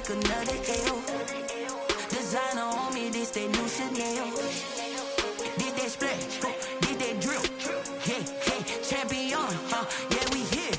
take another L. Designer on me, this that new Chanel. Did that splash, did that drill. Yeah, champion, yeah, we here.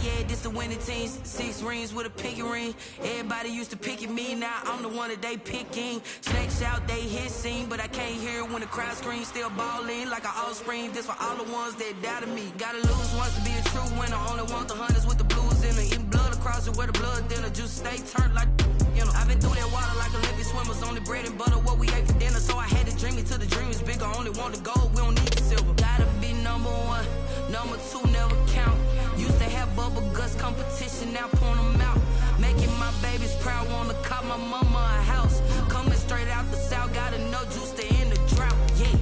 Yeah, this the winning team. 6 rings with a pinky ring. Everybody used to pick at me, now I'm the one that they picking. Snakes out, they hit scene, but I can't hear when the crowd screams. Still balling like an offspring. This for all the ones that doubted me. Gotta lose once to be a true winner. Only want the hunters with the blues in it. Eating blood across it where the blood thinner. Juice stay turned like, you know. I've been through that water like Olympic swimmers. Only bread and butter, what we ate for dinner. So I had to dream it till the dream is bigger. Only want the gold, we don't need the silver. Gotta be number 1, number 2 never count. Used to have bubble guts competition, now point them out. Making my babies proud, wanna cop my mama a house. Coming straight out the south, got enough juice to end the drought. Yeah,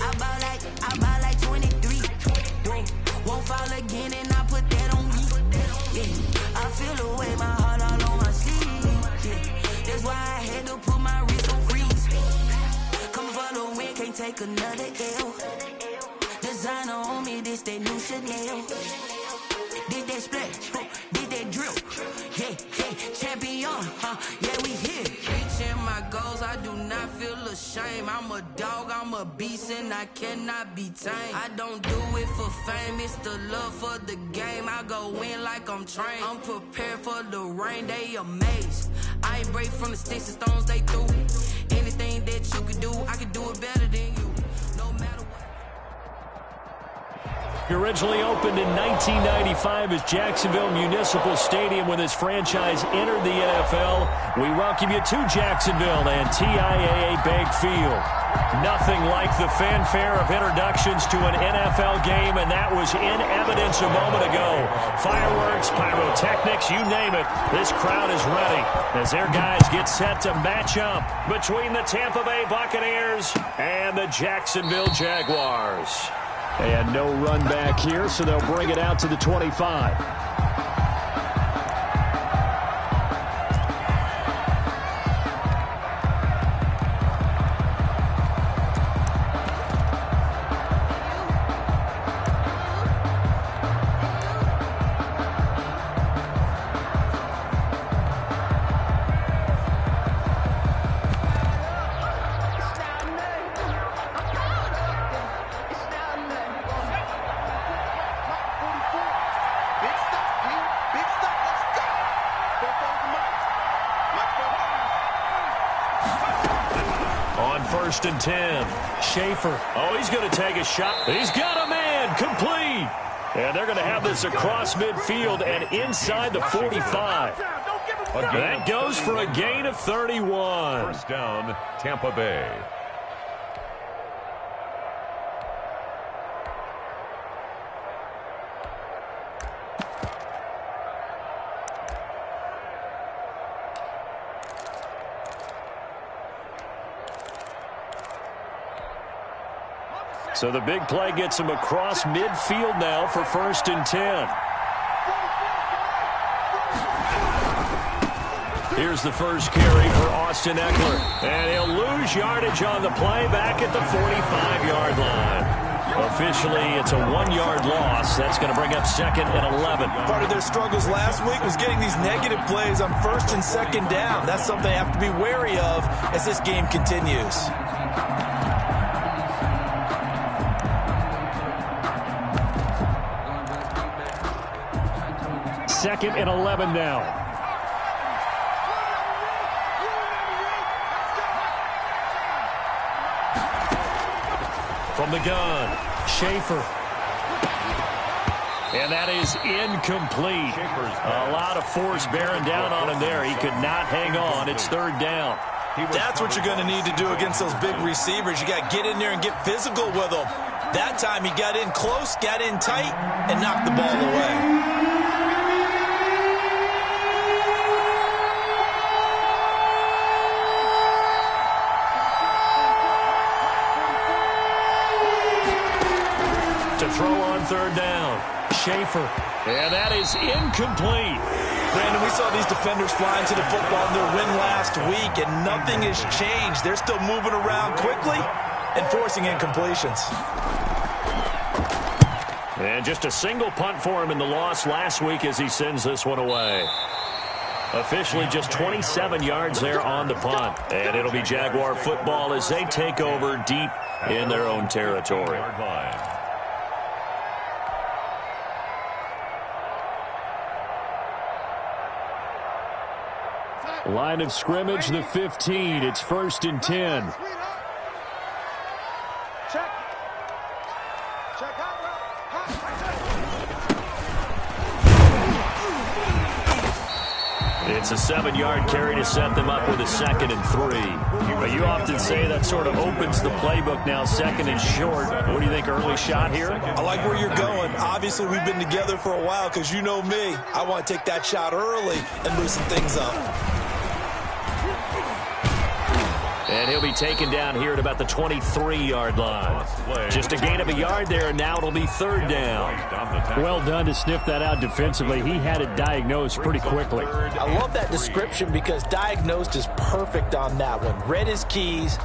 I buy like 23. Won't fall again, and I put that on me. Yeah, I feel the way, my heart all on my sleeve. Yeah, that's why I had to put my wrist on freeze. Coming for the win, can't take another L. Designer on me, this that new Chanel. Did that splash, did that drill. Yeah, champion, yeah, we here. Reaching my goals, I do not feel ashamed. I'm a dog, I'm a beast, and I cannot be tamed. I don't do it for fame, it's the love for the game. I go in like I'm trained. I'm prepared for the rain, they amazed. I ain't break from the sticks and stones they threw. Anything that you can do, I can do it better than you. No matter what. Originally opened in 1995 as Jacksonville Municipal Stadium when this franchise entered the NFL. We welcome you to Jacksonville and TIAA Bank Field. Nothing like the fanfare of introductions to an NFL game, and that was in evidence a moment ago. Fireworks, pyrotechnics, you name it. This crowd is ready as their guys get set to match up between the Tampa Bay Buccaneers and the Jacksonville Jaguars. And no run back here, so they'll bring it out to the 25. First and 10. Schaefer. Oh, he's going to take a shot. He's got a man. Complete. And they're going to have this across midfield and inside the 45. That goes for a gain of 31. First down, Tampa Bay. So the big play gets him across midfield now for first and 10. Here's the first carry for Austin Eckler. And he'll lose yardage on the play back at the 45-yard line. Officially, it's a 1-yard loss. That's going to bring up second and 11. Part of their struggles last week was getting these negative plays on first and second down. That's something they have to be wary of as this game continues. Second and 11 now. From the gun, Schaefer. And that is incomplete. A lot of force bearing down on him there. He could not hang on. It's third down. That's what you're going to need to do against those big receivers. You got to get in there and get physical with them. That time he got in close, got in tight, and knocked the ball away. Throw on third down. Schaefer. And that is incomplete. Brandon, we saw these defenders flying to the football in their win last week, and nothing has changed. They're still moving around quickly and forcing incompletions. And just a single punt for him in the loss last week as he sends this one away. Officially just 27 yards there on the punt. And it'll be Jaguar football as they take over deep in their own territory. Line of scrimmage, the 15. It's 1st and 10. It's a 7-yard carry to set them up with a 2nd and 3. But you often say that sort of opens the playbook now, 2nd and short. What do you think, early shot here? I like where you're going. Obviously, we've been together for a while because you know me. I want to take that shot early and loosen things up. And he'll be taken down here at about the 23-yard line. Just a gain of a yard there, and now it'll be 3rd down. Well done to sniff that out defensively. He had it diagnosed pretty quickly. I love that description because diagnosed is perfect on that one. Read his keys,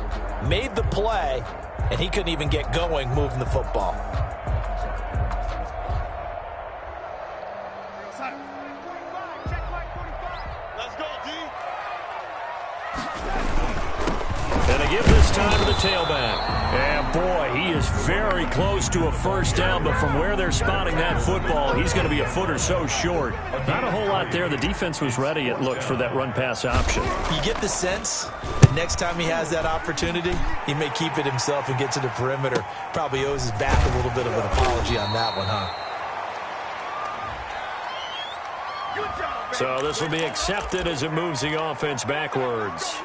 made the play, and he couldn't even get going moving the football. And they give this time to the tailback. And boy, he is very close to a 1st down, but from where they're spotting that football, he's going to be a foot or so short. Not a whole lot there. The defense was ready, it looked, for that run-pass option. You get the sense that next time he has that opportunity, he may keep it himself and get to the perimeter. Probably owes his back a little bit of an apology on that one, huh? So this will be accepted as it moves the offense backwards.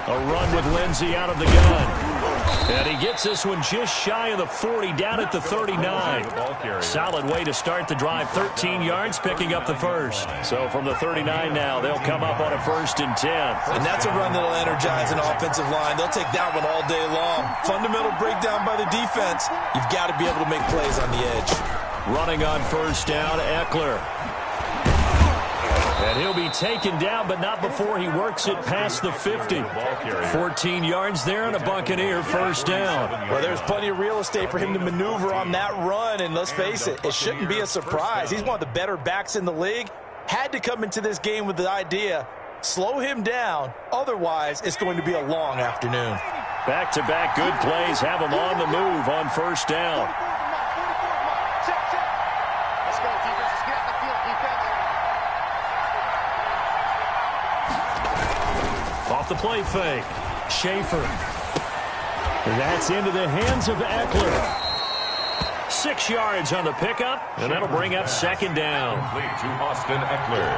A run with Lindsey out of the gun. And he gets this one just shy of the 40, down at the 39. Solid way to start the drive. 13 yards, picking up the 1st. So from the 39 now, they'll come up on a 1st and 10. And that's a run that'll energize an offensive line. They'll take that one all day long. Fundamental breakdown by the defense. You've got to be able to make plays on the edge. Running on 1st down, Eckler. And he'll be taken down, but not before he works it past the 50. 14 yards there and a Buccaneer 1st down. Well, there's plenty of real estate for him to maneuver on that run, and let's face it, it shouldn't be a surprise. He's one of the better backs in the league. Had to come into this game with the idea, slow him down, otherwise it's going to be a long afternoon. Back-to-back good plays have him on the move on 1st down. Off the play fake. Schaefer. That's into the hands of Eckler. 6 yards on the pickup, and that'll bring up 2nd down. Complete to Austin Eckler.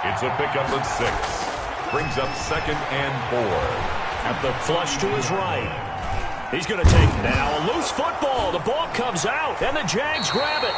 It's a pickup of 6. Brings up 2nd and 4. At the flush to his right. He's going to take now a loose football. The ball comes out, and the Jags grab it.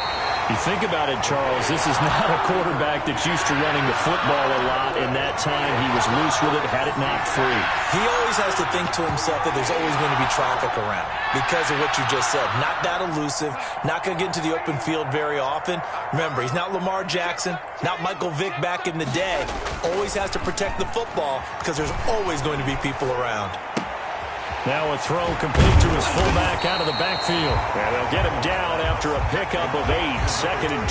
You think about it, Charles, this is not a quarterback that's used to running the football a lot, and that time he was loose with it, had it knocked free. He always has to think to himself that there's always going to be traffic around because of what you just said. Not that elusive, not going to get into the open field very often. Remember, he's not Lamar Jackson, not Michael Vick back in the day. Always has to protect the football because there's always going to be people around. Now a throw complete to his fullback out of the backfield. And they'll get him down after a pickup of 8, 2nd and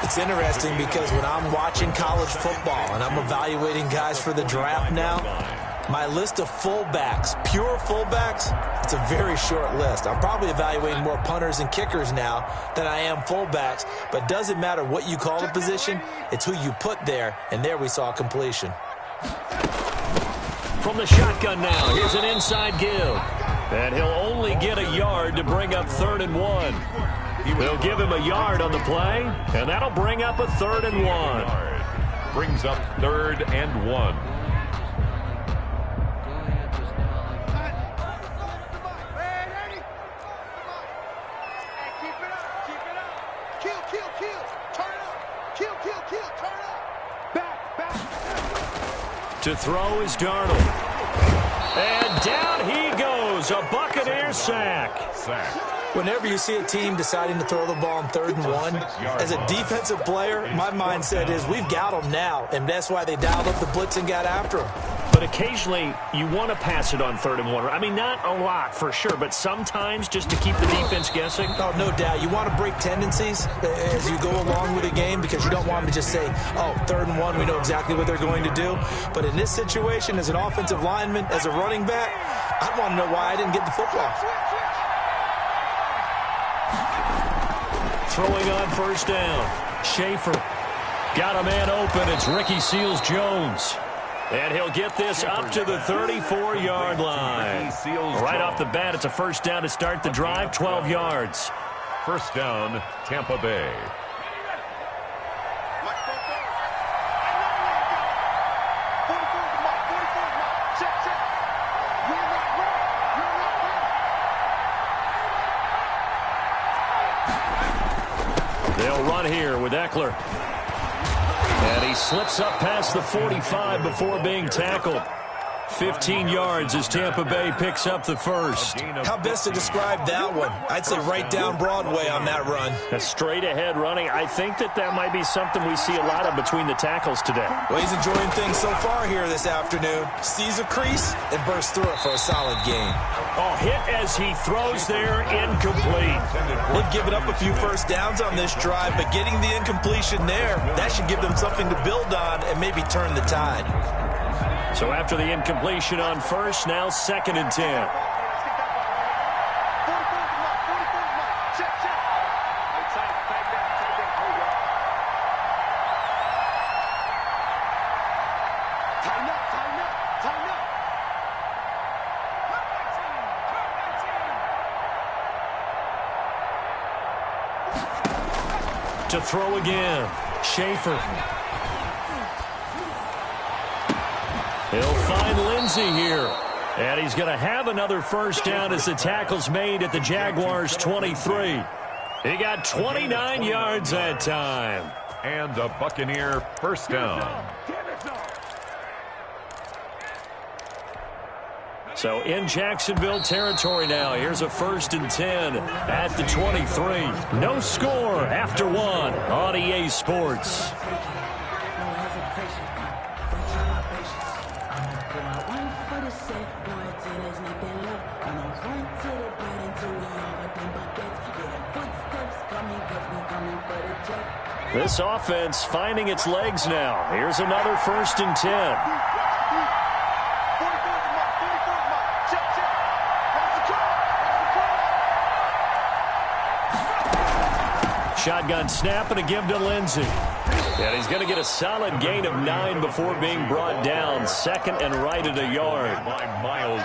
2. It's interesting because when I'm watching college football and I'm evaluating guys for the draft now, my list of fullbacks, pure fullbacks, it's a very short list. I'm probably evaluating more punters and kickers now than I am fullbacks, but it doesn't matter what you call the position, it's who you put there, and there we saw completion. From the shotgun now, here's an inside give. And he'll only get a yard to bring up 3rd and 1. They'll give him a yard on the play, and that'll bring up a 3rd and 1. Brings up 3rd and 1. To throw is Darnold. And down he goes. A Buccaneer sack. Whenever you see a team deciding to throw the ball on 3rd and 1, as a defensive player, my mindset is we've got them now, and that's why they dialed up the blitz and got after them. But occasionally, you want to pass it on 3rd and 1. I mean, not a lot for sure, but sometimes just to keep the defense guessing. Oh, no doubt. You want to break tendencies as you go along with the game because you don't want them to just say, oh, 3rd and 1, we know exactly what they're going to do. But in this situation, as an offensive lineman, as a running back, I want to know why I didn't get the football. Throwing on 1st down. Schaefer got a man open. It's Ricky Seals-Jones. And he'll get this up to the 34-yard line. Right off the bat, it's a 1st down to start the drive, 12 yards. 1st down, Tampa Bay. They'll run here with Eckler. And he slips up past the 45 before being tackled. 15 yards as Tampa Bay picks up the 1st. How best to describe that one? I'd say right down Broadway on that run. A straight-ahead running. I think that might be something we see a lot of between the tackles today. Well, he's enjoying things so far here this afternoon. Sees a crease and bursts through it for a solid gain. Oh, hit as he throws there, incomplete. They've given up a few 1st downs on this drive, but getting the incompletion there, that should give them something to build on and maybe turn the tide. So after the incompletion on 1st, now 2nd and 10. To throw again, Schaefer. He'll find Lindsey here. And he's going to have another 1st down as the tackle's made at the Jaguars' 23. He got 29 yards that time. And a Buccaneer 1st down. So in Jacksonville territory now. Here's a 1st and 10 at the 23. No score after 1 on EA Sports. This offense finding its legs now. Here's another 1st and 10. Shotgun snap and a give to Lindsey. And he's going to get a solid gain of 9 before being brought down. 2nd and right at a yard.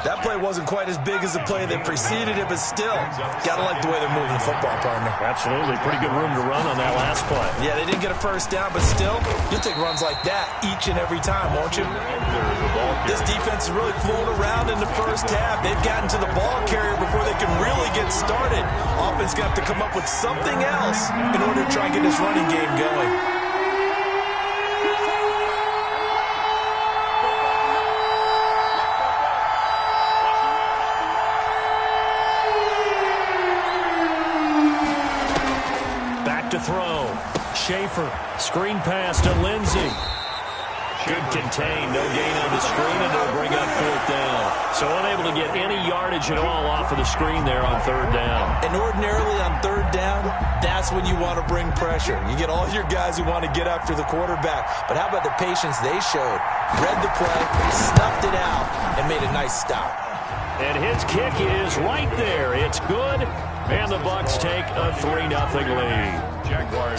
That play wasn't quite as big as the play that preceded it, but still, got to like the way they're moving the football, partner. Absolutely. Pretty good room to run on that last play. Yeah, they didn't get a 1st down, but still, you'll take runs like that each and every time, won't you? This defense is really flown around in the 1st half. They've gotten to the ball carrier before they can really get started. Offense got to come up with something else in order to try and get this running game going. To throw. Schaefer. Screen pass to Lindsey. Good contain. No gain on the screen, and it'll bring up 4th down. So unable to get any yardage at all off of the screen there on 3rd down. And ordinarily on 3rd down, that's when you want to bring pressure. You get all your guys who want to get after the quarterback. But how about the patience they showed? Read the play, snuffed it out, and made a nice stop. And his kick is right there. It's good. And the Bucs take a 3-0 lead.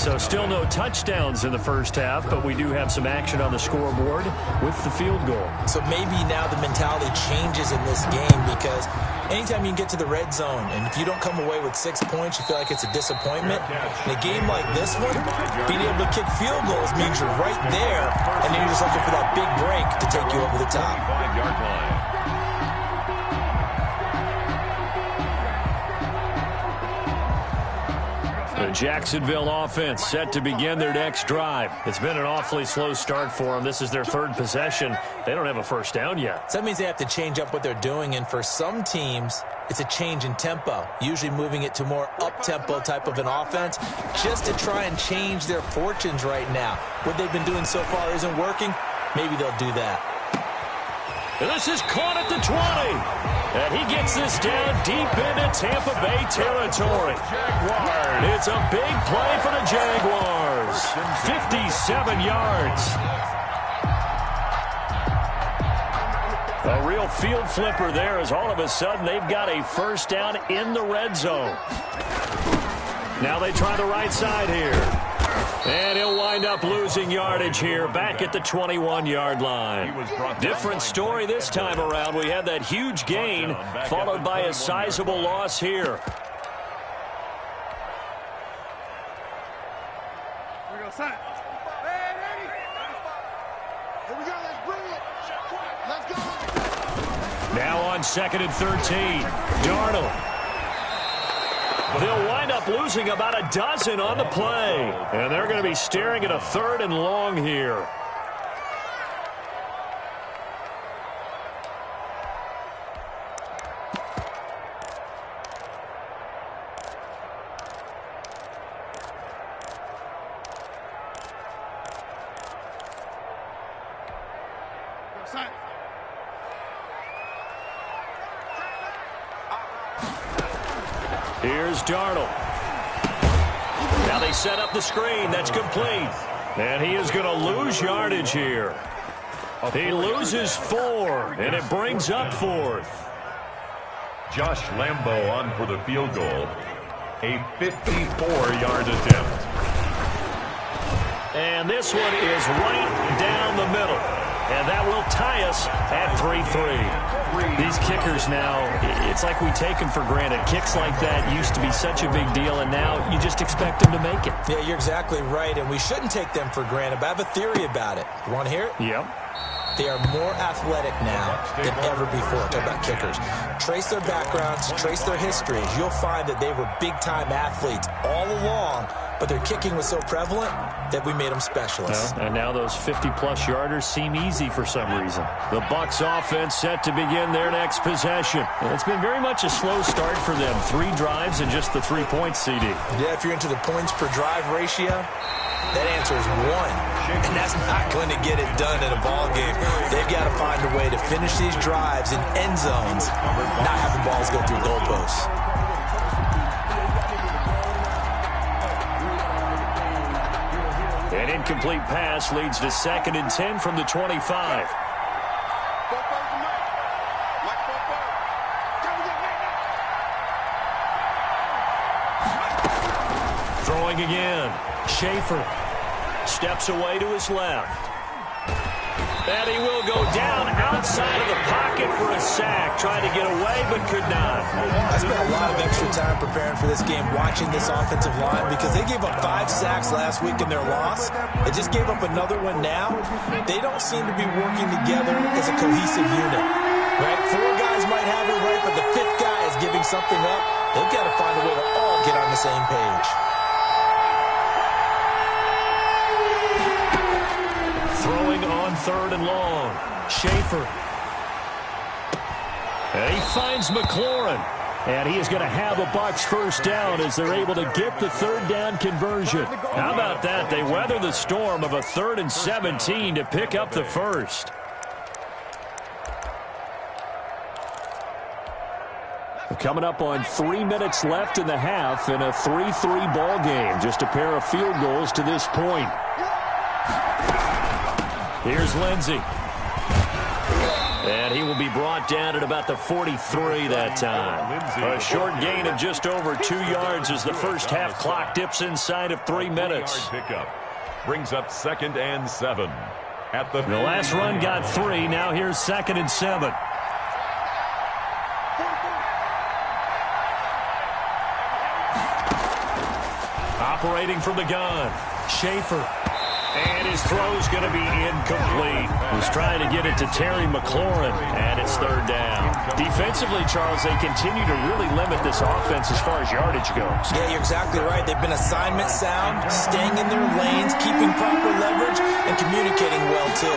So still no touchdowns in the 1st half, but we do have some action on the scoreboard with the field goal. So maybe now the mentality changes in this game because anytime you can get to the red zone, and if you don't come away with 6 points, you feel like it's a disappointment. In a game like this one, being able to kick field goals means you're right there, and then you're just looking for that big break to take you over the top. 5-yard line. The Jacksonville offense set to begin their next drive. It's been an awfully slow start for them. This is their 3rd possession. They don't have a 1st down yet. So that means they have to change up what they're doing, and for some teams, it's a change in tempo, usually moving it to more up-tempo type of an offense just to try and change their fortunes right now. What they've been doing so far isn't working. Maybe they'll do that. This is caught at the 20. And he gets this down deep into Tampa Bay territory. It's a big play for the Jaguars. 57 yards. A real field flipper there, as all of a sudden they've got a first down in the red zone. Now they try the right side here. And he'll wind up losing yardage here back at the 21-yard line. Different story this time around. We had that huge gain followed by a sizable loss here. Now on 2nd and 13, Darnold. They'll wind up losing about a dozen on the play. And they're going to be staring at a 3rd and long here. Here's Darnold. Now they set up the screen. That's complete. And he is going to lose yardage here. He loses 4, and it brings up 4th. Josh Lambo on for the field goal. A 54-yard attempt. And this one is right down the middle. And that will tie us at 3-3. These kickers now, it's like we take them for granted. Kicks like that used to be such a big deal, and now you just expect them to make it. Yeah, you're exactly right, and we shouldn't take them for granted. But I have a theory about it. You want to hear it? Yep. They are more athletic now than ever before. Talk about kickers. Trace their backgrounds, trace their histories. You'll find that they were big-time athletes all along, but their kicking was so prevalent that we made them specialists. And now those 50-plus yarders seem easy for some reason. The Bucs offense set to begin their next possession. And it's been very much a slow start for them. 3 drives and just the 3 points, CD. Yeah, if you're into the points per drive ratio, that answer is 1. And that's not going to get it done in a ball game. They've got to find a way to finish these drives in end zones, not have the balls go through goalposts. An incomplete pass leads to 2nd and 10 from the 25. Throwing again. Schaefer steps away to his left. And he will go down outside of the pocket for a sack. Tried to get away, but could not. I spent a lot of extra time preparing for this game, watching this offensive line, because they gave up 5 sacks last week in their loss. They just gave up another one now. They don't seem to be working together as a cohesive unit. Right? 4 guys might have it right, but the 5th guy is giving something up. They've got to find a way to all get on the same page. Throwing on 3rd and long. Schaefer. And he finds McLaurin. And he is going to have a Bucs first down as they're able to get the 3rd down conversion. How about that? They weather the storm of a 3rd and 17 to pick up the first. Coming up on 3 minutes left in the half in a 3-3 ball game. Just a pair of field goals to this point. Here's Lindsey. And he will be brought down at about the 43 that time. A short gain of just over 2 yards as the first half clock dips inside of 3 minutes. Pickup brings up 2nd and 7. At the last run got 3. Now here's 2nd and 7. Operating from the gun. Schaefer. And his throw's going to be incomplete. Was trying to get it to Terry McLaurin, and it's 3rd down. Defensively, Charles, they continue to really limit this offense as far as yardage goes. Yeah, you're exactly right. They've been assignment sound, staying in their lanes, keeping proper leverage, and communicating well, too.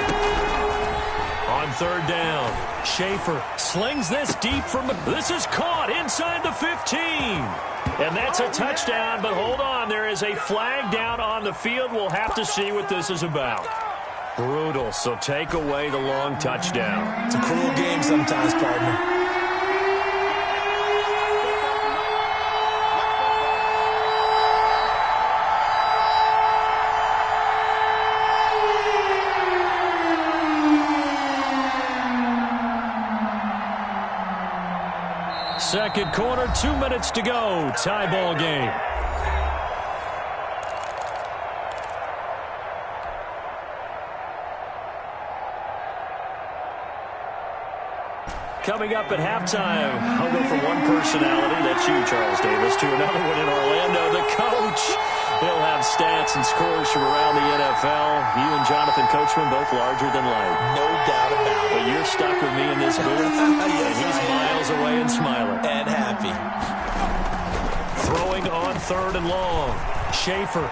On 3rd down, Schaefer slings this deep from the... This is caught inside the 15. And that's a touchdown, but hold on. There is a flag down on the field. We'll have to see what this is about. Brutal, so take away the long touchdown. It's a cruel game sometimes, partner. Second quarter, 2 minutes to go. Tie ball game. Coming up at halftime, I'll go from one personality, that's you, Charles Davis, to another one in Orlando, the coach. He'll have stats and scores from around the NFL. You and Jonathan Coachman both larger than life. No doubt about it. But you're stuck with me in this booth, Yes, and he's miles away and smiling. And happy. Throwing on third and long. Schaefer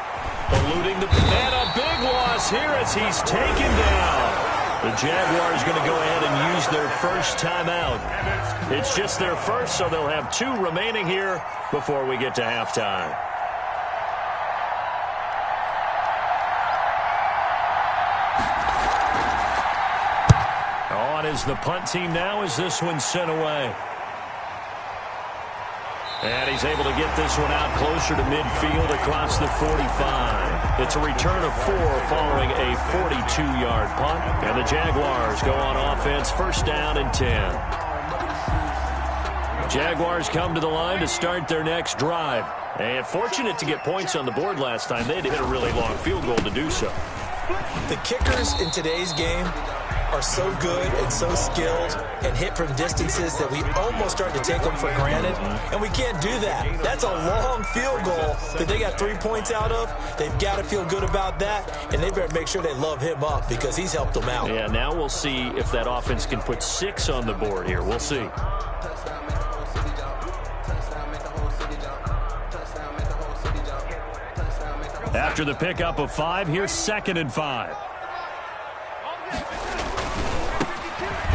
eluding the... And a big loss here as he's taken down. The Jaguars going to go ahead and use their first timeout. It's just their first, so they'll have 2 remaining here before we get to halftime. On is the punt team now as this one's sent away. And he's able to get this one out closer to midfield across the 45. It's a return of 4 following a 42-yard punt. And the Jaguars go on offense, first down and 10. Jaguars come to the line to start their next drive. And fortunate to get points on the board last time. They had to hit a really long field goal to do so. The kickers in today's game are so good and so skilled and hit from distances that we almost start to take them for granted, and we can't do that. That's a long field goal that they got 3 points out of. They've got to feel good about that, and they better make sure they love him up because he's helped them out. Yeah, now we'll see if that offense can put 6 on the board here. We'll see. After the pickup of 5, here's 2nd and 5.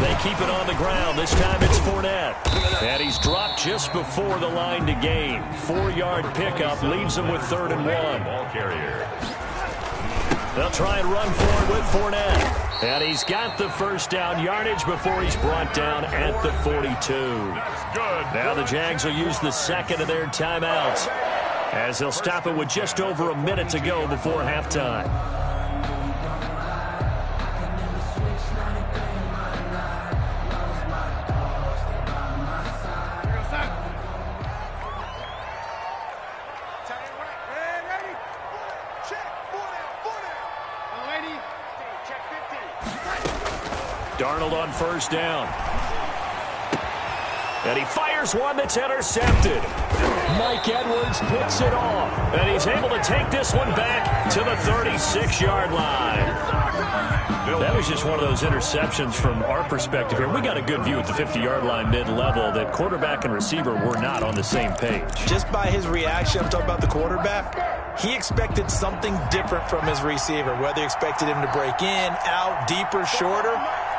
They keep it on the ground. This time it's Fournette. And he's dropped just before the line to gain. 4-yard pickup leaves him with 3rd and 1. Ball carrier. They'll try and run forward with Fournette. And he's got the first down yardage before he's brought down at the 42. Now the Jags will use the second of their timeouts as they'll stop it with just over a minute to go before halftime. Darnold on first down. And he fires one that's intercepted. Mike Edwards picks it off. And he's able to take this one back to the 36-yard line. That was just one of those interceptions from our perspective here. We got a good view at the 50-yard line mid-level that quarterback and receiver were not on the same page. Just by his reaction, I'm talking about the quarterback, he expected something different from his receiver, whether he expected him to break in, out, deeper, shorter.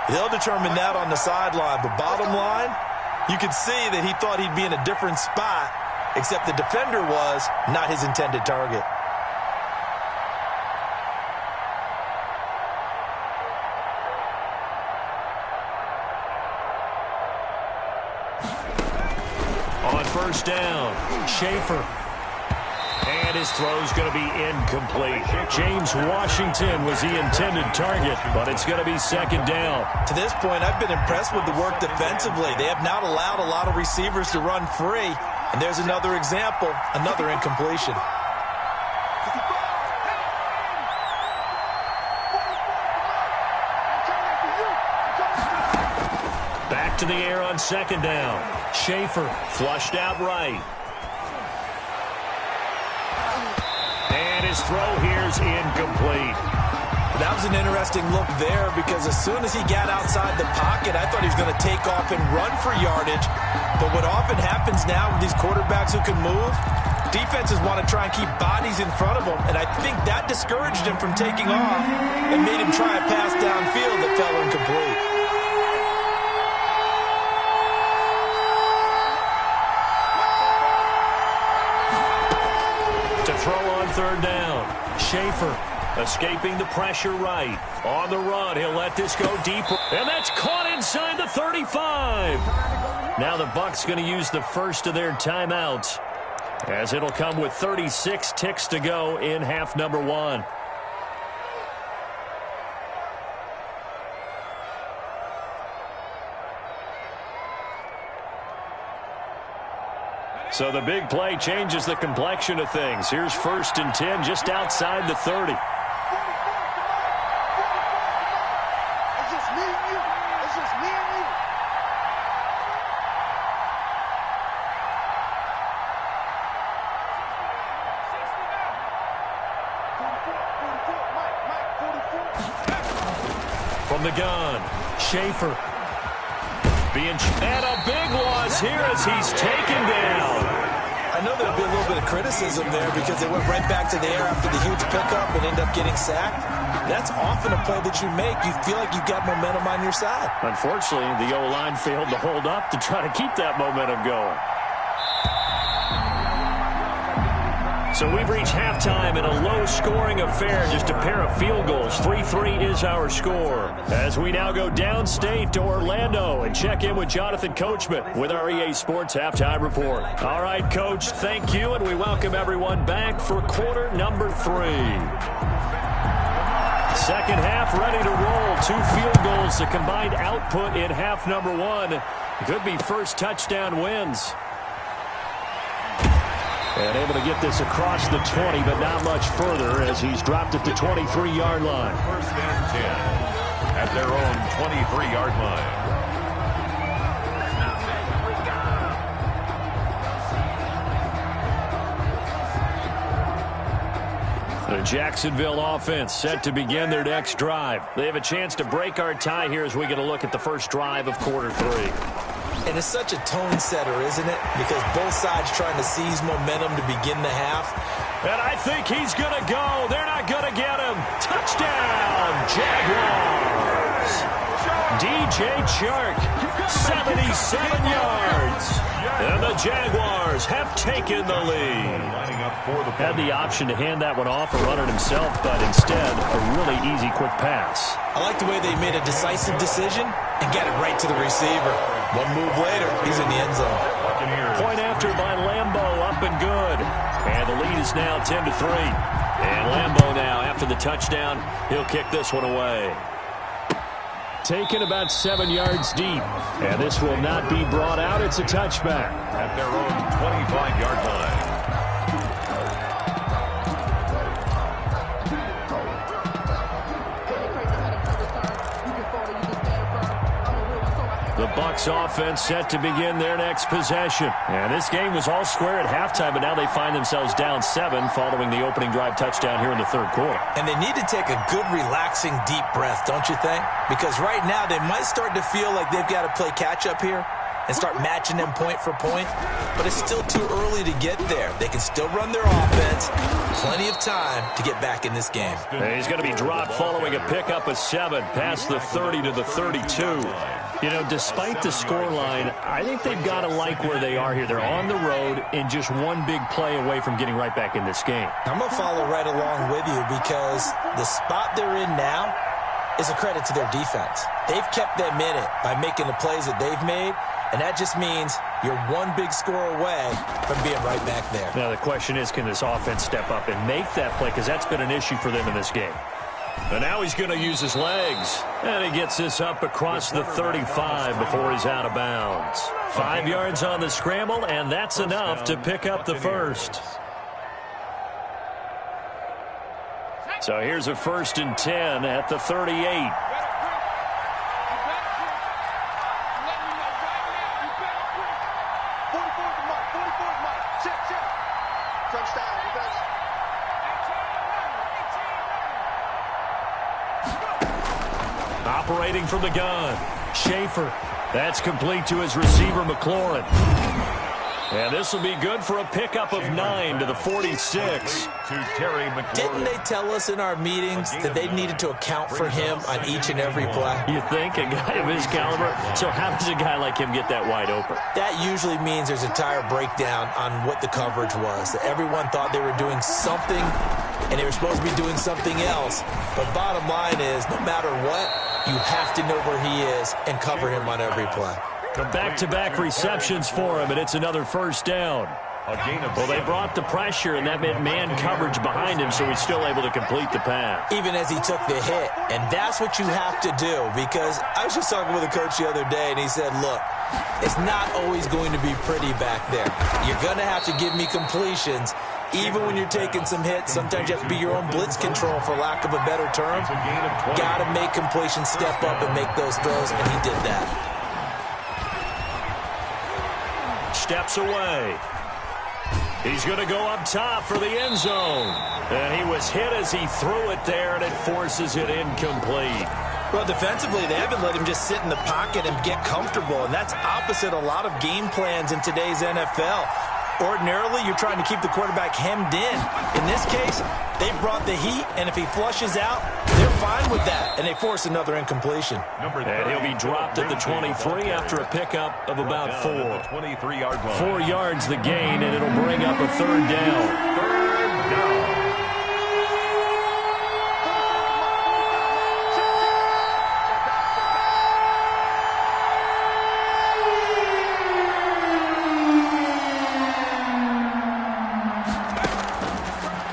They'll determine that on the sideline. But bottom line, you could see that he thought he'd be in a different spot, except the defender was not his intended target. On first down, Schaefer. And his throw's going to be incomplete. James Washington was the intended target, but it's going to be second down. To this point, I've been impressed with the work defensively. They have not allowed a lot of receivers to run free. And there's another example, another incompletion. Back to the air on second down. Schaefer flushed out right. And his throw here's incomplete. That was an interesting look there because as soon as he got outside the pocket, I thought he was going to take off and run for yardage. But what often happens now with these quarterbacks who can move, defenses want to try and keep bodies in front of them. And I think that discouraged him from taking off and made him try a pass downfield that fell incomplete. To throw on third down, Schaefer. Escaping the pressure right. On the run, he'll let this go deeper. And that's caught inside the 35. Now the Bucs going to use the first of their timeouts, as it'll come with 36 ticks to go in half number 1. So the big play changes the complexion of things. Here's 1st and 10 just outside the 30. From the gun, Schaefer. And a big loss here as he's taken down. I know there'll be a little bit of criticism there because they went right back to the air after the huge pickup and ended up getting sacked. That's often a play that you make. You feel like you've got momentum on your side. Unfortunately, the O-line failed to hold up to try to keep that momentum going. So we've reached halftime in a low-scoring affair, just a pair of field goals. 3-3 is our score. As we now go downstate to Orlando and check in with Jonathan Coachman with our EA Sports Halftime Report. All right, Coach, thank you, and we welcome everyone back for quarter number 3. Second half ready to roll. 2 field goals, the combined output in half number 1. Could be first touchdown wins. And able to get this across the 20, but not much further as he's dropped at the 23-yard line. 1st and 10 at their own 23-yard line. The Jacksonville offense set to begin their next drive. They have a chance to break our tie here as we get a look at the first drive of quarter 3. And it's such a tone setter, isn't it? Because both sides trying to seize momentum to begin the half. And I think he's going to go. They're not going to get him. Touchdown, Jaguars. DJ Chark, 77 yards. And the Jaguars have taken the lead. Had the option to hand that one off or run it himself, but instead a really easy quick pass. I like the way they made a decisive decision and got it right to the receiver. One move later, he's in the end zone. Point after by Lambo, up and good. And the lead is now 10-3. And Lambo now, after the touchdown, he'll kick this one away. Taken about 7 yards deep. And this will not be brought out. It's a touchback. At their own 25-yard line. The Bucs offense set to begin their next possession. And this game was all square at halftime, but now they find themselves down 7 following the opening drive touchdown here in the 3rd quarter. And they need to take a good, relaxing, deep breath, don't you think? Because right now they might start to feel like they've got to play catch-up here and start matching them point for point. But it's still too early to get there. They can still run their offense. Plenty of time to get back in this game. And he's going to be dropped following a pickup of 7 past the 30 to the 32. You know, despite the scoreline, I think they've got to like where they are here. They're on the road and just one big play away from getting right back in this game. I'm going to follow right along with you because the spot they're in now is a credit to their defense. They've kept them in it by making the plays that they've made, and that just means you're one big score away from being right back there. Now the question is, can this offense step up and make that play? Because that's been an issue for them in this game. And now he's going to use his legs. And he gets this up across the 35 before he's out of bounds. 5 yards on the scramble, and that's enough to pick up the first. So here's a 1st and 10 at the 38. Operating from the gun, Schaefer. That's complete to his receiver, McLaurin. And this will be good for a pickup of 9 to the 46. Didn't they tell us in our meetings that they needed to account for him on each and every play? You think? A guy of his caliber? So how does a guy like him get that wide open? That usually means there's a tire breakdown on what the coverage was. That everyone thought they were doing something and they were supposed to be doing something else. But bottom line is, no matter what, you have to know where he is and cover him on every play. Back-to-back receptions for him, and it's another first down. Well, they brought the pressure, and that meant man coverage behind him, so he's still able to complete the pass. Even as he took the hit, and that's what you have to do, because I was just talking with a coach the other day, and he said, look, it's not always going to be pretty back there. You're going to have to give me completions, even when you're taking some hits. Sometimes you have to be your own blitz control, for lack of a better term. Got to make completions step up and make those throws, and he did that. Steps away. He's going to go up top for the end zone. And he was hit as he threw it there, and it forces it incomplete. Well, defensively, they haven't let him just sit in the pocket and get comfortable, and that's opposite a lot of game plans in today's NFL. Ordinarily, you're trying to keep the quarterback hemmed in. In this case, they brought the heat, and if he flushes out, they're fine with that, and they force another incompletion. And he'll be dropped at the 23 after a pickup of about 4. 23-yard line. 4 yards the gain, and it'll bring up a third down. Third down.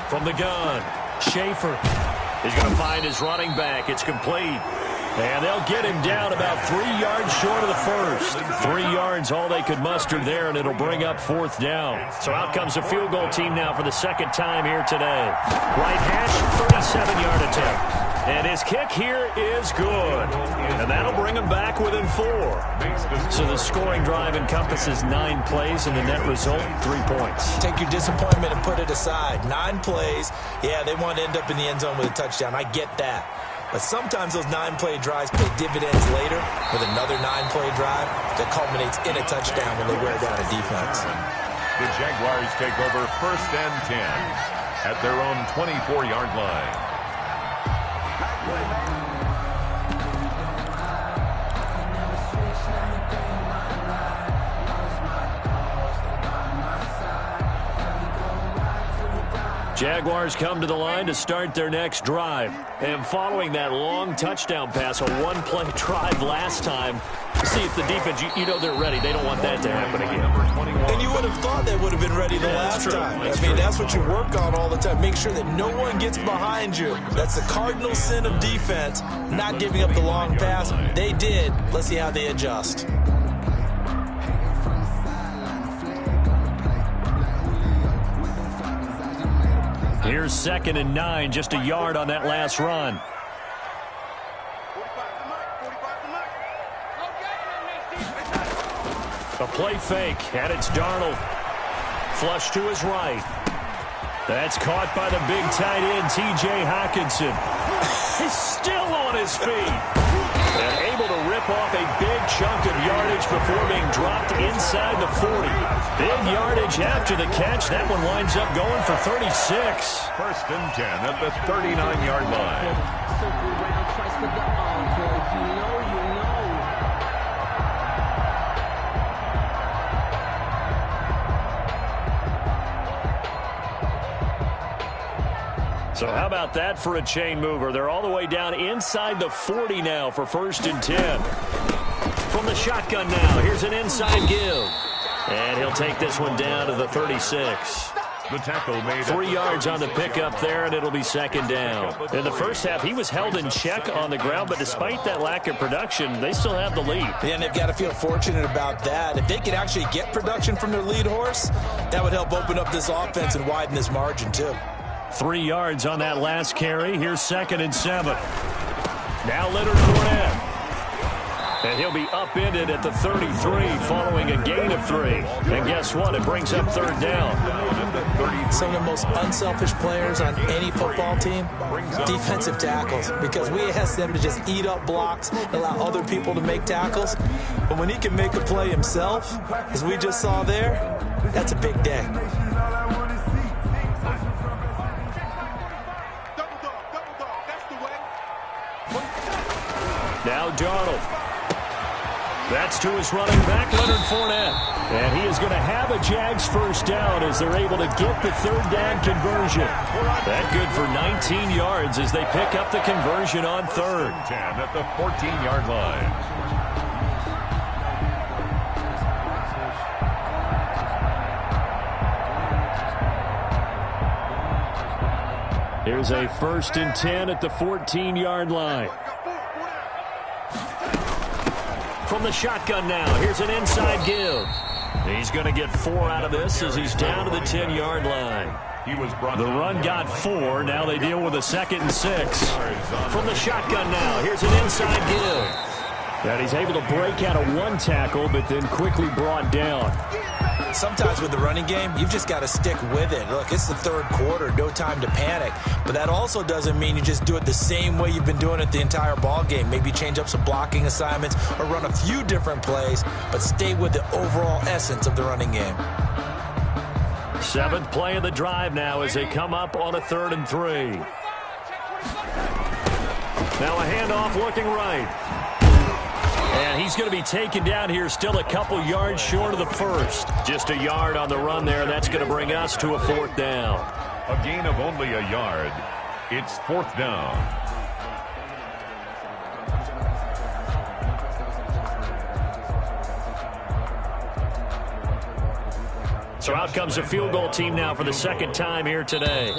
From the gun, Schaefer is going to find his running back. It's complete. And they'll get him down about 3 yards short of the first. 3 yards, all they could muster there, and it'll bring up fourth down. So out comes the field goal team now for the second time here today. Right hash, 37-yard attempt. And his kick here is good. And that'll bring him back within 4. So the scoring drive encompasses 9 plays, and the net result, 3 points. Take your disappointment and put it aside. 9 plays. Yeah, they want to end up in the end zone with a touchdown. I get that. But sometimes those 9-play drives pay dividends later with another 9-play drive that culminates in a touchdown when they wear down a defense. The Jaguars take over 1st and 10 at their own 24-yard line. Jaguars come to the line to start their next drive. And following that long touchdown pass, a 1-play drive last time, see if the defense, you know they're ready. They don't want that to happen again. And you would have thought they would have been ready the last time. I mean, that's what you work on all the time. Make sure that no one gets behind you. That's the cardinal sin of defense, not giving up the long pass. They did. Let's see how they adjust. Here's 2nd and 9, just a yard on that last run. A play fake, and it's Darnold. Flush to his right. That's caught by the big tight end, T.J. Hockenson. He's still on his feet. And able to rip off a big chunk of yardage before being dropped inside the 40. Big yardage after the catch. That one winds up going for 36. 1st and 10 at the 39-yard line. Circle around twice for the encore. You know. So how about that for a chain mover? They're all the way down inside the 40 now for 1st and 10. From the shotgun now, here's an inside give. And he'll take this one down to the 36. The tackle made 3 yards on the pickup there, and it'll be 2nd down. In the first half, he was held in check on the ground, but despite that lack of production, they still have the lead. And they've got to feel fortunate about that. If they could actually get production from their lead horse, that would help open up this offense and widen this margin too. 3 yards on that last carry. Here's 2nd and 7. Now Leonard Fournette. And he'll be upended at the 33 following a gain of 3. And guess what? It brings up 3rd down. Some of the most unselfish players on any football team, defensive tackles, because we ask them to just eat up blocks, allow other people to make tackles. But when he can make a play himself, as we just saw there, that's a big day. Now Darnold. That's to his running back, Leonard Fournette. And he is going to have a Jags first down as they're able to get the third down conversion. That good for 19 yards as they pick up the conversion on third. 10 at the 14-yard line. Here's a 1st and 10 at the 14-yard line. From the shotgun now, here's an inside give. He's going to get 4 out of this as he's down to the 10-yard line. The run got 4. Now they deal with a 2nd and 6. From the shotgun now, here's an inside give. And he's able to break out of 1 tackle, but then quickly brought down. Sometimes with the running game, you've just got to stick with it. Look, it's the third quarter, no time to panic. But that also doesn't mean you just do it the same way you've been doing it the entire ball game. Maybe change up some blocking assignments or run a few different plays, but stay with the overall essence of the running game. 7th play of the drive now as they come up on a 3rd and 3. Now a handoff looking right. And he's going to be taken down here, still a couple yards short of the first. Just a yard on the run there. That's going to bring us to a 4th down. A gain of only a yard. It's 4th down. So out comes a field goal team now for the 2nd time here today.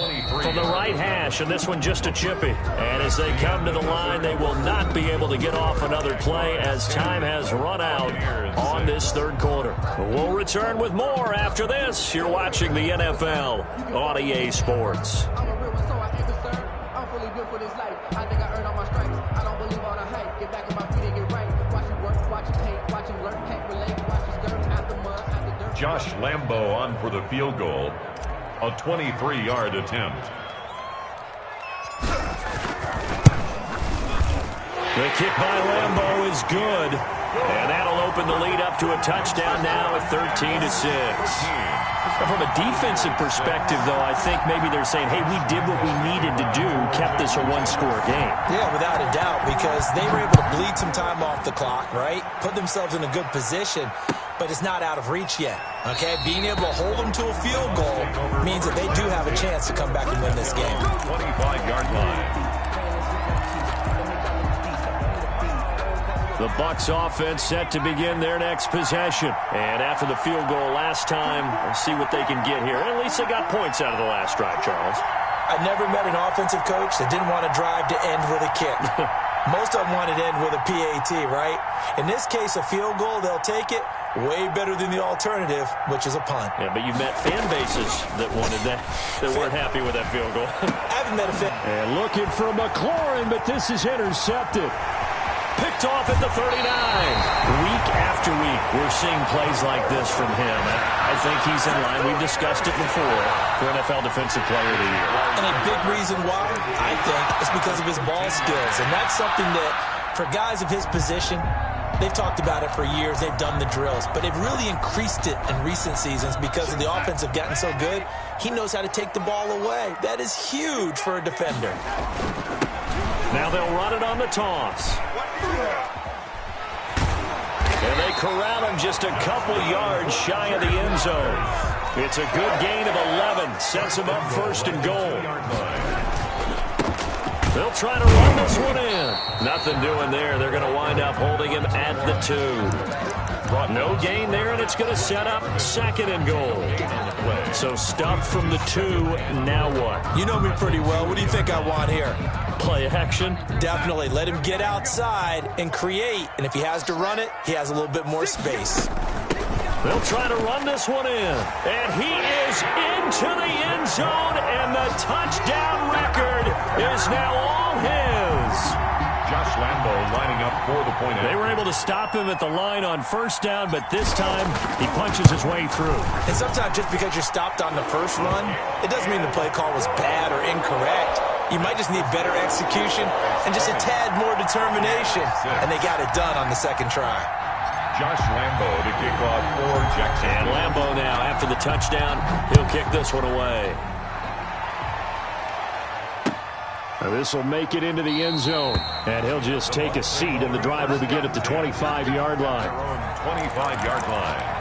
From the right hash, and this one just a chippy. And as they come to the line, they will not be able to get off another play as time has run out on this 3rd quarter. We'll return with more after this. You're watching the NFL on EA Sports. Josh Lambo on for the field goal. A 23-yard attempt. The kick by Lambo is good. And that'll open the lead up to a touchdown now at 13-6. From a defensive perspective, though, I think maybe they're saying, hey, we did what we needed to do, kept this a 1-score game. Yeah, without a doubt, because they were able to bleed some time off the clock, right? Put themselves in a good position, but it's not out of reach yet, okay? Being able to hold them to a field goal means that they do have a chance to come back and win this game. 25-yard line. The Bucs offense set to begin their next possession. And after the field goal last time, we'll see what they can get here. At least they got points out of the last drive, Charles. I never met an offensive coach that didn't want to drive to end with a kick. Most of them wanted to end with a PAT, right? In this case, a field goal, they'll take it. Way better than the alternative, which is a punt. Yeah, but you've met fan bases that wanted that, that weren't happy with that field goal. I haven't met a fan. And looking for McLaurin, but this is intercepted. Picked off at the 39. Week after week, we're seeing plays like this from him. I think he's in line. We've discussed it before for NFL Defensive Player of the Year. And a big reason why, I think, is because of his ball skills. And that's something that, for guys of his position, they've talked about it for years. They've done the drills. But they've really increased it in recent seasons because of the offense have gotten so good. He knows how to take the ball away. That is huge for a defender. Now they'll run it on the toss. And they corral him just a couple yards shy of the end zone. It's a good gain of 11. Sets him up 1st and goal. They'll try to run this one in. Nothing doing there. They're going to wind up holding him at the 2. No gain there, and it's going to set up 2nd and goal. So stuffed from the 2. Now what? You know me pretty well. What do you think I want here? Play action? Definitely. Let him get outside and create. And if he has to run it, he has a little bit more space. They'll try to run this one in. And he is into the end zone, and the touchdown record is now all his. Josh Lambo lining up for the point. They were able to stop him at the line on 1st down, but this time he punches his way through. And sometimes just because you're stopped on the first run, it doesn't mean the play call was bad or incorrect. You might just need better execution and just a tad more determination. And they got it done on the 2nd try. Josh Lambo to kick off for Jackson. And Lambo now, after the touchdown, he'll kick this one away. This will make it into the end zone. And he'll just take a seat, and the drive will begin at the 25-yard line. 25-yard line.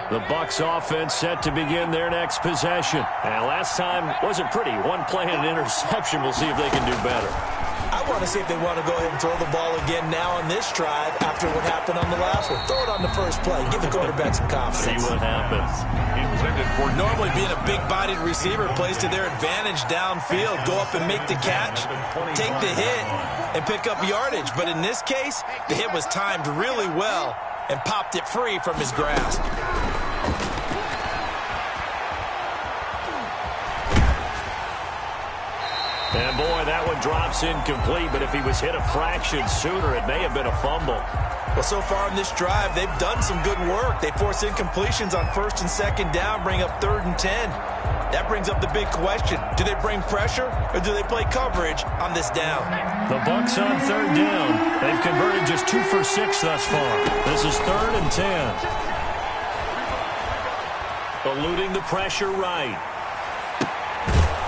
The Bucs offense set to begin their next possession. And last time wasn't pretty. One play and an interception. We'll see if they can do better. I want to see if they want to go ahead and throw the ball again now on this drive after what happened on the last one. Throw it on the first play. Give the quarterback some confidence. See what happens. Normally being a big-bodied receiver plays to their advantage downfield. Go up and make the catch, take the hit, and pick up yardage. But in this case, the hit was timed really well and popped it free from his grasp. And boy, that one drops incomplete, but if he was hit a fraction sooner, it may have been a fumble. Well, so far in this drive, they've done some good work. They force incompletions on first and second down, bring up 3rd and 10. That brings up the big question. Do they bring pressure, or do they play coverage on this down? The Bucs on 3rd down. They've converted just 2 for 6 thus far. This is 3rd and 10. Eluding the pressure right.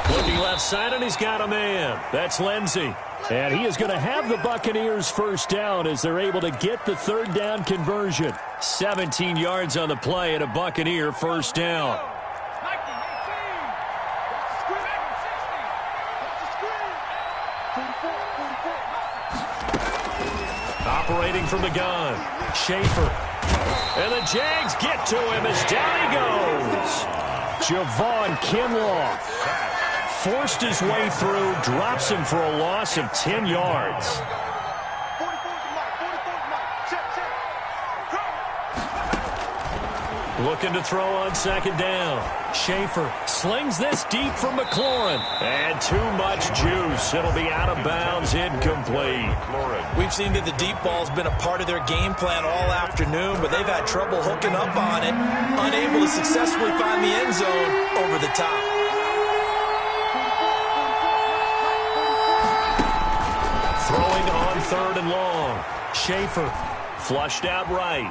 Looking left side, and he's got a man. That's Lindsey. And he is going to have the Buccaneers first down as they're able to get the 3rd down conversion. 17 yards on the play and a Buccaneer first down. Operating from the gun, Schaefer. And the Jags get to him as down he goes. Javon Kinlaw forced his way through, drops him for a loss of 10 yards. Looking to throw on 2nd down. Schaefer slings this deep from McLaurin. And too much juice. It'll be out of bounds, incomplete. We've seen that the deep ball's been a part of their game plan all afternoon, but they've had trouble hooking up on it, unable to successfully find the end zone over the top. Throwing on 3rd and long. Schaefer flushed out right.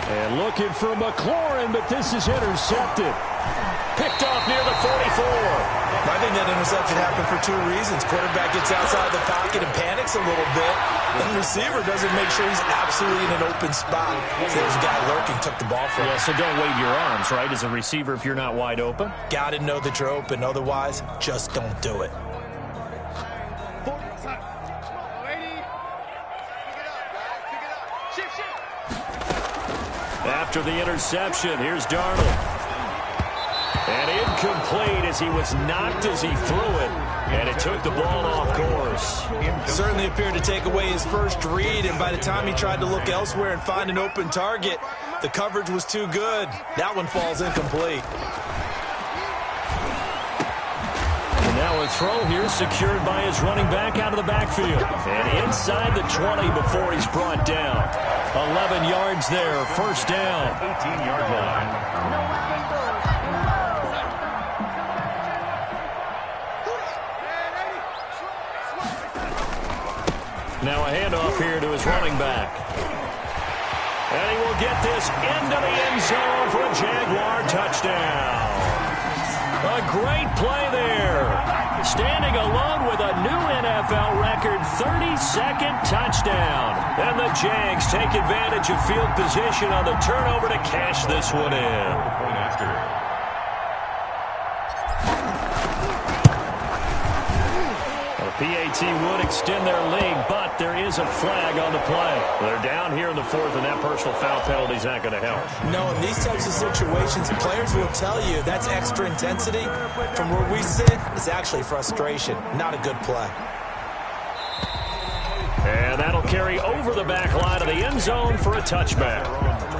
And looking for McLaurin, but this is intercepted. Picked off near the 44. I think that interception happened for 2 reasons. Quarterback gets outside the pocket and panics a little bit. The receiver doesn't make sure he's absolutely in an open spot. So there's a guy lurking, took the ball from him. Yeah, so don't wave your arms, right, as a receiver if you're not wide open. Got to know that you're open. Otherwise, just don't do it. After the interception, here's Darnold. And incomplete as he was knocked as he threw it. And it took the ball off course. Certainly appeared to take away his first read, and by the time he tried to look elsewhere and find an open target, the coverage was too good. That one falls incomplete. And now a throw here secured by his running back out of the backfield. And inside the 20 before he's brought down. 11 yards there, first down. 18-yard line. Now a handoff here to his running back. And he will get this into the end zone for a Jaguar touchdown. A great play there. Standing alone with a new NFL record 32nd touchdown. And the Jags take advantage of field position on the turnover to cash this one in. Point after. PAT would extend their lead, but there is a flag on the play. They're down here in the 4th, and that personal foul penalty is not going to help. No, in these types of situations, players will tell you that's extra intensity. From where we sit, it's actually frustration, not a good play. And that'll carry over the back line of the end zone for a touchback.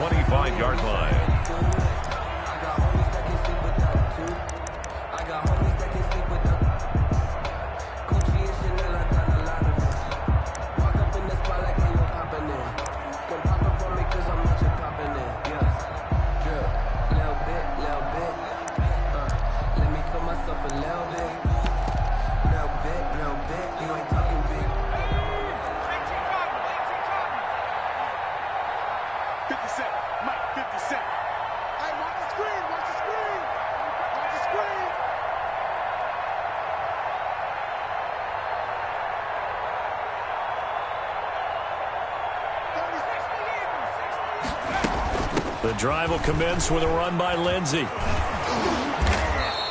25-yard line. You ain't talking big. 57. Mike, 57. Hey, watch the screen. Watch the screen. Watch the screen. The drive will commence with a run by Lindsey.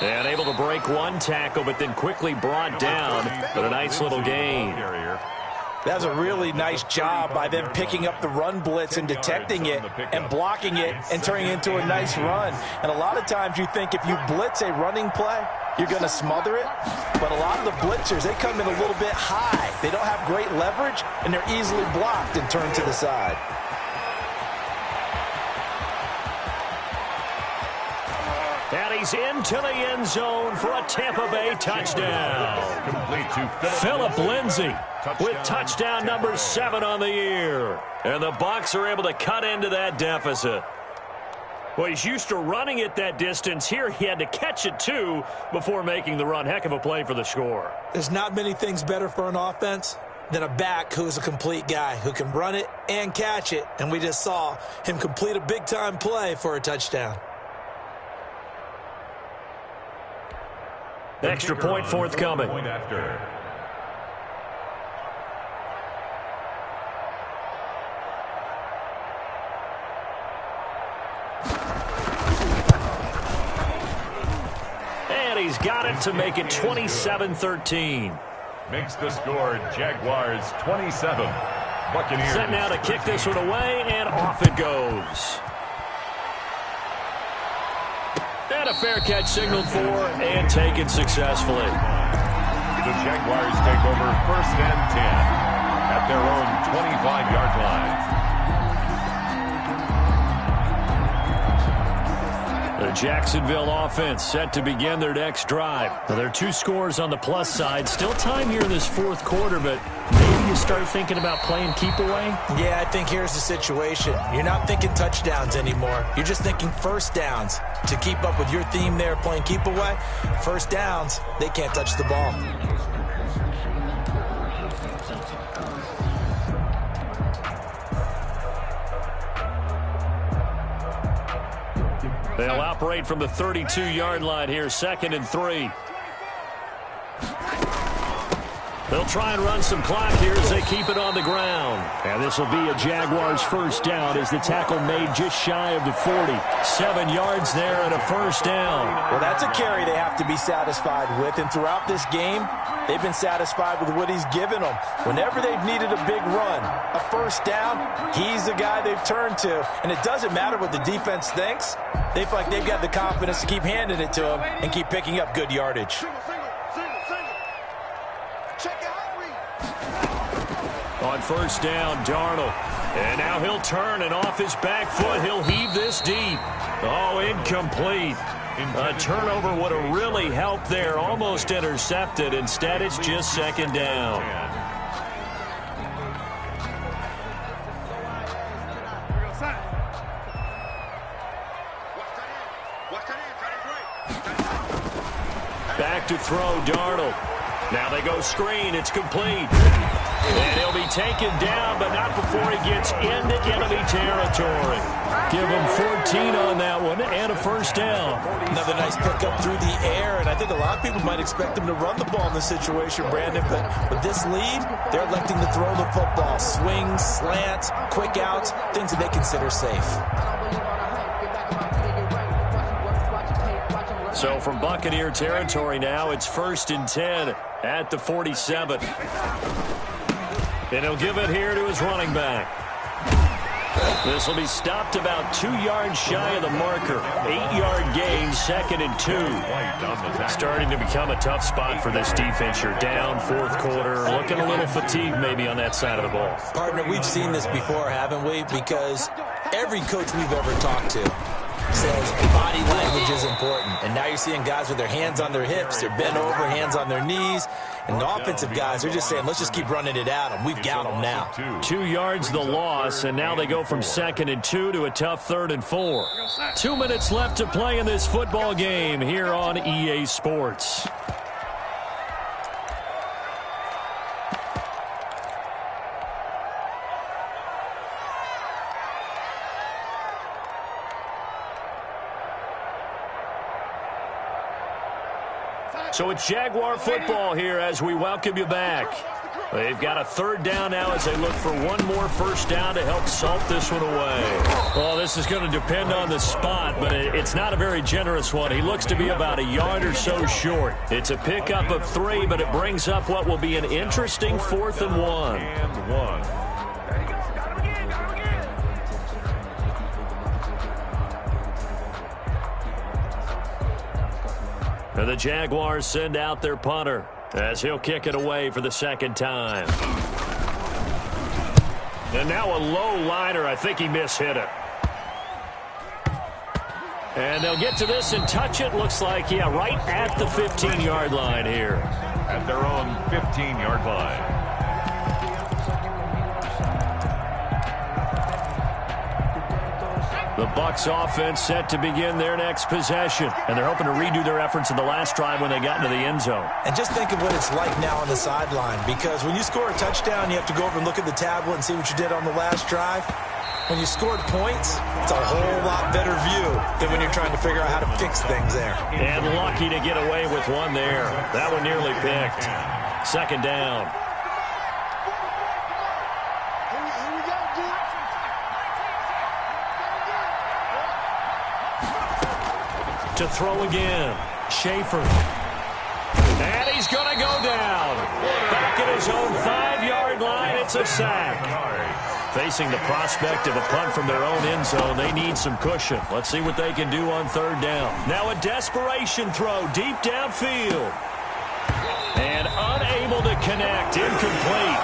And able to break one tackle, but then quickly brought down. But a nice little gain. That's a really nice job by them picking up the run blitz and detecting it and blocking it and turning it into a nice run. And a lot of times you think if you blitz a running play, you're going to smother it. But a lot of the blitzers, they come in a little bit high. They don't have great leverage, and they're easily blocked and turned to the side. And he's into the end zone for a Tampa Bay touchdown. Phillip Lindsay with touchdown number 7 on the year. And the Bucs are able to cut into that deficit. Well, he's used to running it that distance. Here he had to catch it, too, before making the run. Heck of a play for the score. There's not many things better for an offense than a back who is a complete guy who can run it and catch it. And we just saw him complete a big-time play for a touchdown. Extra point forthcoming. And he's got it to make it 27-13. Makes the score Jaguars 27. Buccaneers. Set now to kick this one away, and off it goes. And a fair catch signaled for and taken successfully. The Jaguars take over 1st and 10 at their own 25-yard line. The Jacksonville offense set to begin their next drive. Now, there are 2 scores on the plus side. Still time here in this 4th quarter, but maybe you start thinking about playing keep away? Yeah, I think here's the situation. You're not thinking touchdowns anymore. You're just thinking first downs. To keep up with your theme there, playing keep away, first downs, they can't touch the ball. They'll operate from the 32-yard line here, 2nd and 3. They'll try and run some clock here as they keep it on the ground. And this will be a Jaguars first down as the tackle made just shy of the 40. 7 yards there and a first down. Well, that's a carry they have to be satisfied with. And throughout this game, they've been satisfied with what he's given them. Whenever they've needed a big run, a first down, he's the guy they've turned to. And it doesn't matter what the defense thinks. They feel like they've got the confidence to keep handing it to him and keep picking up good yardage. On first down, Darnold. And now he'll turn, and off his back foot, he'll heave this deep. Oh, incomplete. A turnover would have really helped there. Almost intercepted. Instead, it's just 2nd down. Back to throw, Darnold. Now they go screen. It's complete. And he'll be taken down, but not before he gets into enemy territory. Give him 14 on that one and a first down. Another nice pickup through the air, and I think a lot of people might expect him to run the ball in this situation, Brandon, but with this lead, they're electing to throw the football. Swings, slants, quick outs, things that they consider safe. So from Buccaneer territory now, it's 1st and 10 at the 47. And he'll give it here to his running back. This will be stopped about 2 yards shy of the marker. 8-yard gain, 2nd and 2. Starting to become a tough spot for this defense. You're down, 4th quarter. Looking a little fatigued maybe on that side of the ball. Partner, we've seen this before, haven't we? Because every coach we've ever talked to says body language is important. And now you're seeing guys with their hands on their hips, they're bent over, hands on their knees. And the offensive guys are just saying, let's just keep running it at them. We've got them now. 2 yards the loss, and now they go from 2nd and 2 to a tough 3rd and 4. 2 minutes left to play in this football game here on EA Sports. So it's Jaguar football here as we welcome you back. They've got a third down now as they look for one more first down to help salt this one away. Well, this is going to depend on the spot, but it's not a very generous one. He looks to be about a yard or so short. It's a pickup of 3, but it brings up what will be an interesting 4th and 1. And the Jaguars send out their punter as he'll kick it away for the second time. And now a low liner. I think he mishit it. And they'll get to this and touch it. Looks like, yeah, right at the 15-yard line here. At their own 15-yard line. The Bucs offense set to begin their next possession. And they're hoping to redo their efforts in the last drive when they got into the end zone. And just think of what it's like now on the sideline, because when you score a touchdown, you have to go over and look at the tablet and see what you did on the last drive. When you scored points, it's a whole lot better view than when you're trying to figure out how to fix things there. And lucky to get away with one there. That one nearly picked. Second down. To throw again. Schaefer. And he's going to go down. Back at his own 5-yard line. It's a sack. Facing the prospect of a punt from their own end zone, they need some cushion. Let's see what they can do on third down. Now a desperation throw deep downfield. And unable to connect. Incomplete.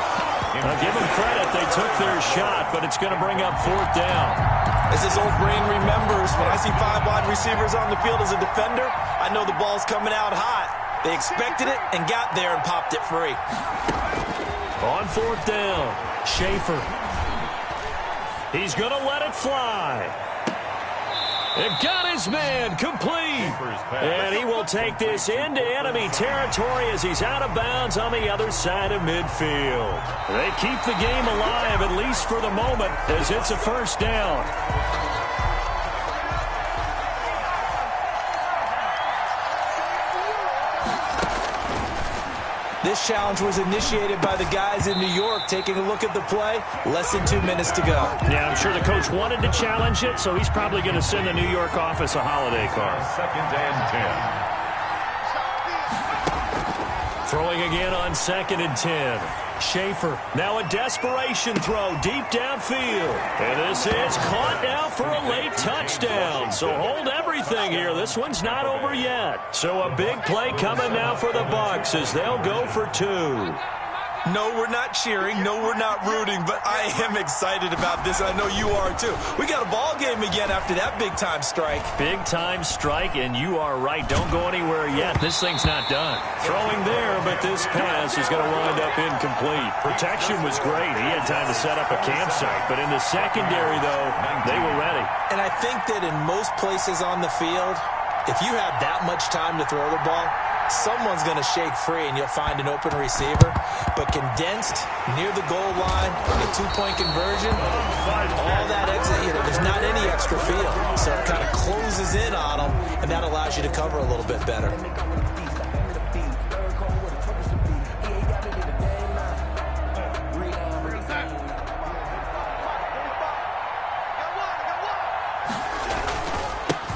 I'll give them credit. They took their shot, but it's going to bring up fourth down. As his old brain remembers, when I see 5 wide receivers on the field as a defender, I know the ball's coming out hot. They expected it and got there and popped it free. On fourth down, Schaefer. He's going to let it fly. It got his man complete. And he will take this into enemy territory as he's out of bounds on the other side of midfield. They keep the game alive, at least for the moment, as it's a first down. This challenge was initiated by the guys in New York. Taking a look at the play, less than 2 minutes to go. Yeah, I'm sure the coach wanted to challenge it, so he's probably going to send the New York office a holiday card. Second and 10. Throwing again on second and 10. Schaefer. Now a desperation throw deep downfield. And this is caught now for a late touchdown. So hold everything here. This one's not over yet. So a big play coming now for the Bucs as they'll go for 2. No, we're not cheering. No, we're not rooting, but I am excited about this. I know you are, too. We got a ball game again after that big-time strike. Big-time strike, and you are right. Don't go anywhere yet. This thing's not done. Throwing there, but this pass is going to wind up incomplete. Protection was great. He had time to set up a campsite, but in the secondary, though, they were ready. And I think that in most places on the field, if you have that much time to throw the ball, someone's going to shake free and you'll find an open receiver. But condensed near the goal line, the 2-point conversion, all that exit, there's not any extra field. So it kind of closes in on them, and that allows you to cover a little bit better.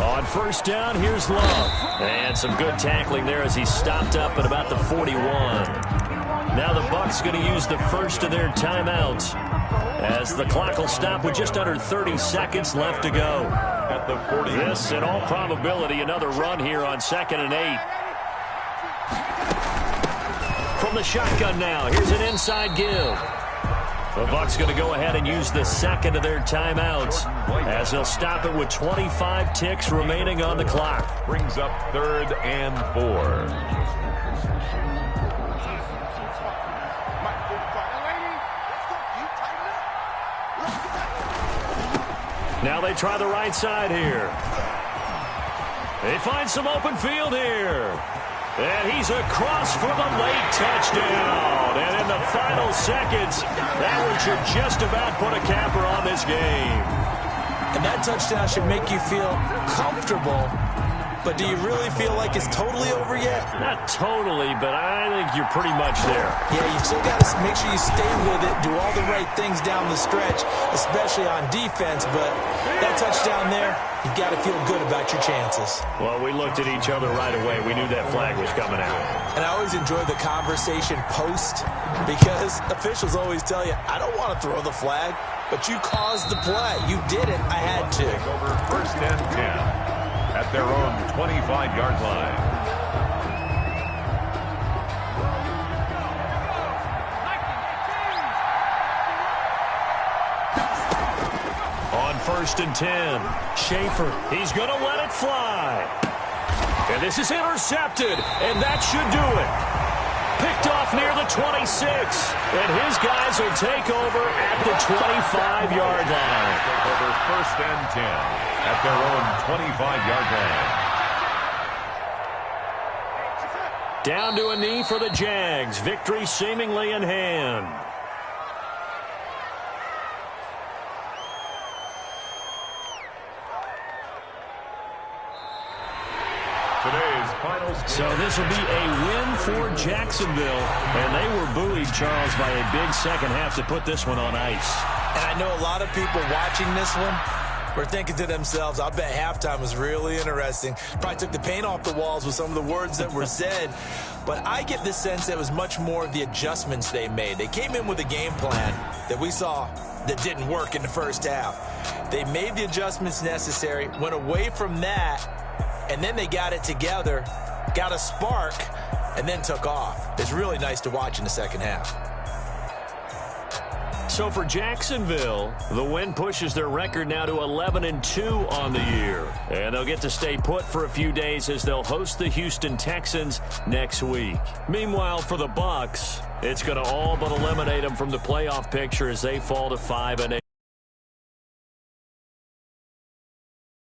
On first down, here's Love. And some good tackling there as he stopped up at about the 41. Now the Bucs going to use the first of their timeouts as the clock will stop with just under 30 seconds left to go. At the 40. This, in all probability, another run here on 2nd and 8. From the shotgun now, here's an inside give. The Bucs going to go ahead and use the second of their timeouts as they'll stop it with 25 ticks remaining on the clock. Brings up 3rd and 4. Now they try the right side here. They find some open field here. And he's across for the late touchdown. And in the final seconds, that one should just about put a capper on this game. And that touchdown should make you feel comfortable. But do you really feel like it's totally over yet? Not totally, but I think you're pretty much there. Yeah, you still got to make sure you stay with it, do all the right things down the stretch, especially on defense. But that touchdown there, you've got to feel good about your chances. Well, we looked at each other right away. We knew that flag was coming out. And I always enjoy the conversation post because officials always tell you, I don't want to throw the flag, but you caused the play. You did it. I had to. Over 1st and 10 at their own 25-yard line. On 1st and 10, Schaefer, he's going to let it fly. And this is intercepted, and that should do it. Picked off near the 26, and his guys will take over at the 25-yard line. Over 1st and 10 at their own 25-yard line. Down to a knee for the Jags. Victory seemingly in hand. So this will be a win for Jacksonville. And they were buoyed, Charles, by a big second half to put this one on ice. And I know a lot of people watching this one were thinking to themselves, I bet halftime was really interesting. Probably took the paint off the walls with some of the words that were said. But I get the sense that it was much more of the adjustments they made. They came in with a game plan that we saw that didn't work in the first half. They made the adjustments necessary, went away from that, and then they got it together, got a spark, and then took off. It's really nice to watch in the second half. So for Jacksonville, the win pushes their record now to 11-2 on the year. And they'll get to stay put for a few days as they'll host the Houston Texans next week. Meanwhile, for the Bucs, it's going to all but eliminate them from the playoff picture as they fall to 5-8.